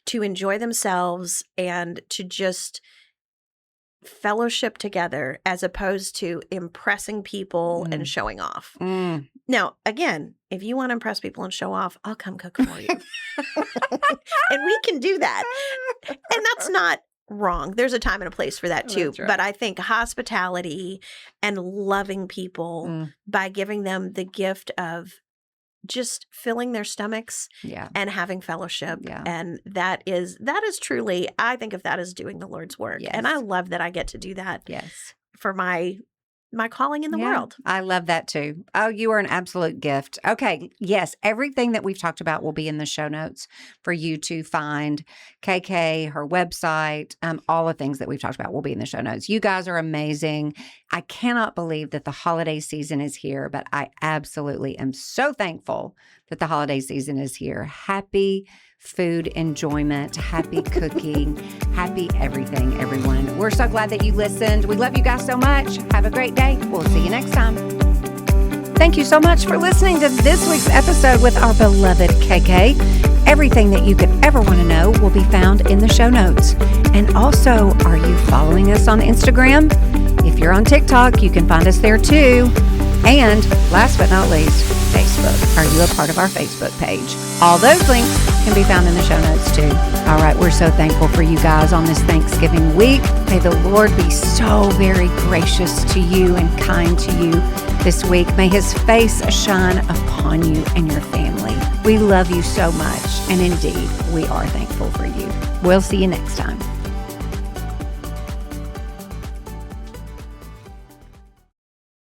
to enjoy themselves and to just fellowship together as opposed to impressing people and showing off. Now, again, if you want to impress people and show off, I'll come cook for you. And we can do that. And that's not wrong. There's a time and a place for that too. That's right. But I think hospitality and loving people by giving them the gift of just filling their stomachs and having fellowship. Yeah. And that is truly, I think of that as doing the Lord's work. Yes. And I love that I get to do that for my calling in the world. I love that too. Oh, you are an absolute gift. Okay. Yes. Everything that we've talked about will be in the show notes for you to find. KK, her website, all the things that we've talked about will be in the show notes. You guys are amazing. I cannot believe that the holiday season is here, but I absolutely am so thankful that the holiday season is here. Happy food enjoyment, happy cooking, happy everything, everyone. We're so glad that you listened. We love you guys so much. Have a great day. We'll see you next time. Thank you so much for listening to this week's episode with our beloved KK. Everything that you could ever want to know will be found in the show notes. And also, are you following us on Instagram? If you're on TikTok, you can find us there too. And last but not least, Facebook. Are you a part of our Facebook page? All those links can be found in the show notes too. All right, we're so thankful for you guys on this Thanksgiving week. May the Lord be so very gracious to you and kind to you this week. May his face shine upon you and your family. We love you so much, and indeed, we are thankful for you. We'll see you next time.